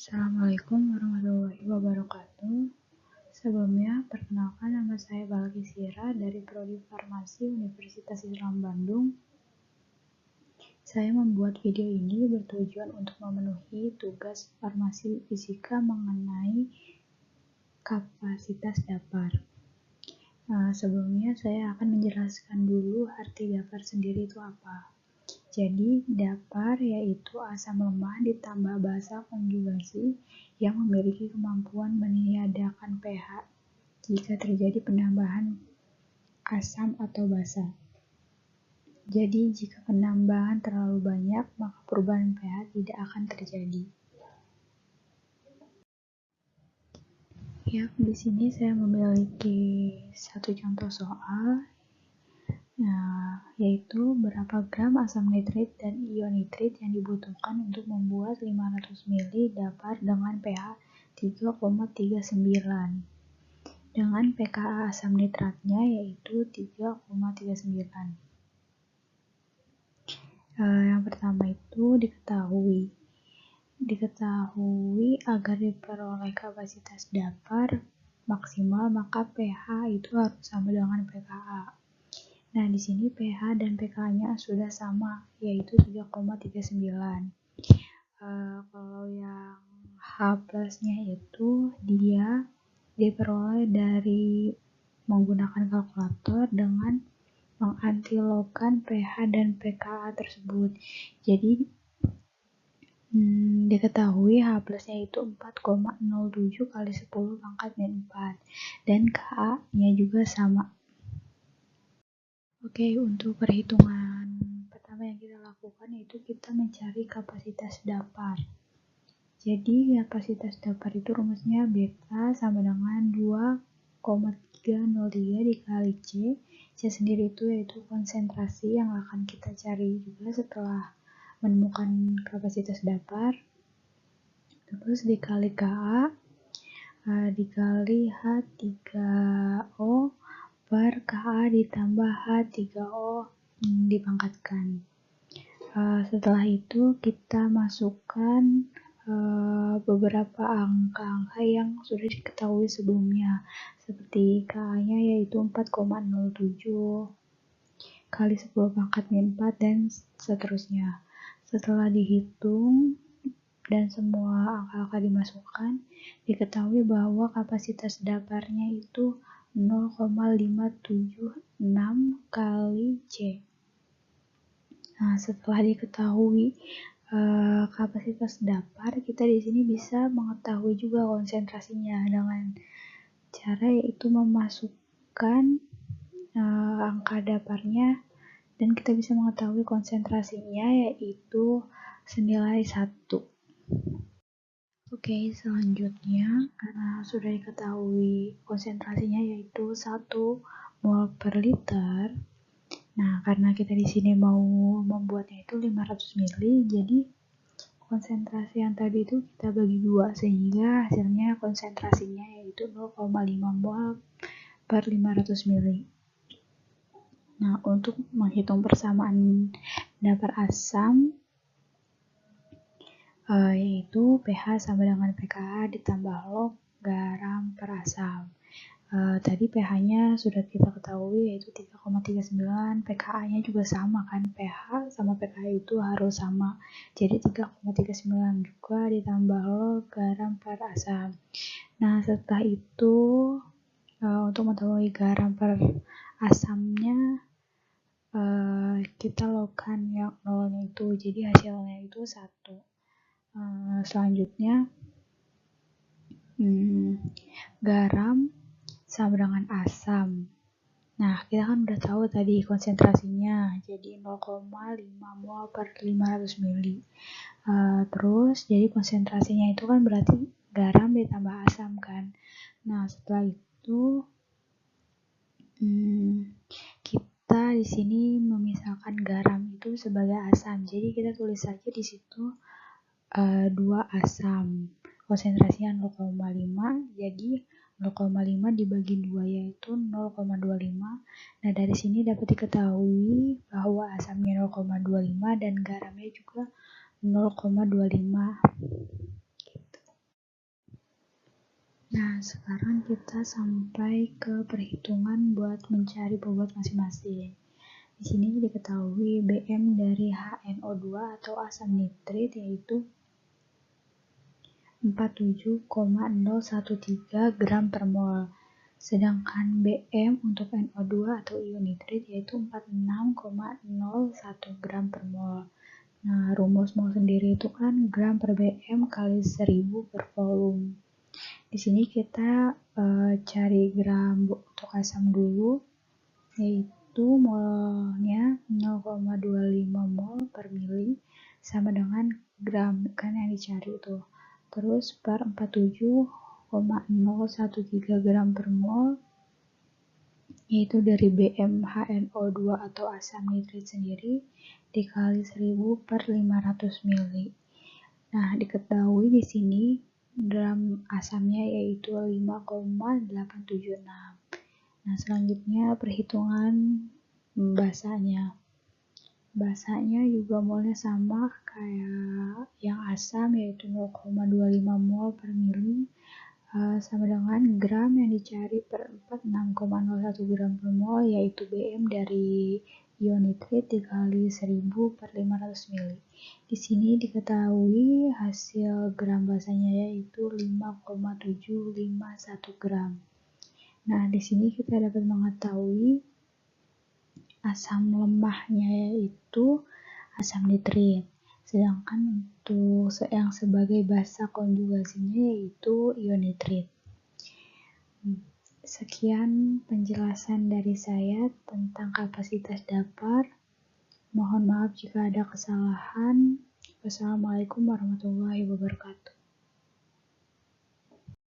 Assalamualaikum warahmatullahi wabarakatuh. Sebelumnya, perkenalkan nama saya Balki Sira dari Prodi Farmasi Universitas Islam Bandung. Saya membuat video ini bertujuan untuk memenuhi tugas farmasi fisika mengenai kapasitas dapar. Sebelumnya saya akan menjelaskan dulu arti dapar sendiri itu apa. Jadi, dapar yaitu asam lemah ditambah basa konjugasi yang memiliki kemampuan meniadakan pH jika terjadi penambahan asam atau basa. Jadi, jika penambahan terlalu banyak, maka perubahan pH tidak akan terjadi. Di sini saya memiliki satu contoh soal, yaitu berapa gram asam nitrit dan ion nitrit yang dibutuhkan untuk membuat 500 ml dapar dengan pH 3,39 dengan pKa asam nitratnya yaitu 3,39. Yang pertama itu diketahui agar diperoleh kapasitas dapar maksimal maka pH itu harus sama dengan pKa. Nah, di sini pH dan pK-nya sudah sama, yaitu 3,39. Kalau yang H+-nya itu dia diperoleh dari menggunakan kalkulator dengan mengantilogkan pH dan pKa tersebut. Jadi, diketahui H+-nya itu 4,07 kali 10 pangkat min 4 dan Ka-nya juga sama. Oke, untuk perhitungan pertama yang kita lakukan yaitu kita mencari kapasitas dapar. Jadi, kapasitas dapar itu rumusnya beta sama dengan 2,303 dikali C. C sendiri itu yaitu konsentrasi yang akan kita cari juga setelah menemukan kapasitas dapar. Terus dikali Ka, dikali H3O per Ka ditambah H3O dipangkatkan. Setelah itu kita masukkan beberapa angka-angka yang sudah diketahui sebelumnya, seperti Ka-nya yaitu 4,07 kali 10 pangkat min 4 dan seterusnya. Setelah dihitung dan semua angka-angka dimasukkan, diketahui bahwa kapasitas daparnya itu 0,576 kali C. Nah, setelah diketahui kapasitas dapar, kita di sini bisa mengetahui juga konsentrasinya dengan cara yaitu memasukkan angka daparnya dan kita bisa mengetahui konsentrasinya yaitu senilai 1. Oke, selanjutnya karena sudah diketahui konsentrasinya yaitu 1 mol per liter. Nah, karena kita di sini mau membuatnya itu 500 ml, jadi konsentrasi yang tadi itu kita bagi 2 sehingga hasilnya konsentrasinya yaitu 0,5 mol per 500 ml. Nah, untuk menghitung persamaan dapar asam yaitu pH sama dengan pKa ditambah log garam per asam. Tadi pH-nya sudah kita ketahui yaitu 3,39, pKa-nya juga sama kan, pH sama pKa itu harus sama. Jadi 3,39 juga ditambah log garam per asam. Nah, setelah itu untuk mengetahui garam per asamnya kita logkan yang nolnya itu, jadi hasilnya itu 1. Selanjutnya garam sama dengan asam. Nah, kita kan udah tahu tadi konsentrasinya, jadi 0,5 mol per 500 ml. Terus, jadi konsentrasinya itu kan berarti garam ditambah asam kan. Nah, setelah itu kita di sini memisahkan garam itu sebagai asam. Jadi kita tulis saja di situ 2 asam. Konsentrasinya 0,5, jadi 0,5 dibagi 2 yaitu 0,25. Nah, dari sini dapat diketahui bahwa asamnya 0,25 dan garamnya juga 0,25. Gitu. sekarang kita sampai ke perhitungan buat mencari bobot masing-masing. Di sini diketahui BM dari HNO2 atau asam nitrit yaitu 47,013 gram per mol. Sedangkan BM untuk NO2 atau ion nitrit yaitu 46,01 gram per mol. Nah, rumus mol sendiri itu kan gram per BM kali 1000 per volume. Di sini kita cari gram untuk asam dulu, yaitu molnya 0,25 mol per mili sama dengan gram kan yang dicari itu. Terus per 47,013 gram per mol yaitu dari BmHNO2 atau asam nitrit sendiri dikali 1000 per 500 mili. Nah, diketahui di sini gram asamnya yaitu 5,876. Nah, selanjutnya perhitungan basanya. Basanya juga molnya sama kayak yang asam yaitu 0,25 mol per mili sama dengan gram yang dicari per 46,01 gram per mol yaitu BM dari ion nitrit dikali 1000 per 500 mili. Di sini diketahui hasil gram basanya yaitu 5,751 gram. Nah, di sini kita dapat mengetahui asam lemahnya yaitu asam nitrit. Sedangkan untuk yang sebagai basa konjugasinya yaitu ion nitrit. Sekian penjelasan dari saya tentang kapasitas dapur. Mohon maaf jika ada kesalahan. Wassalamualaikum warahmatullahi wabarakatuh.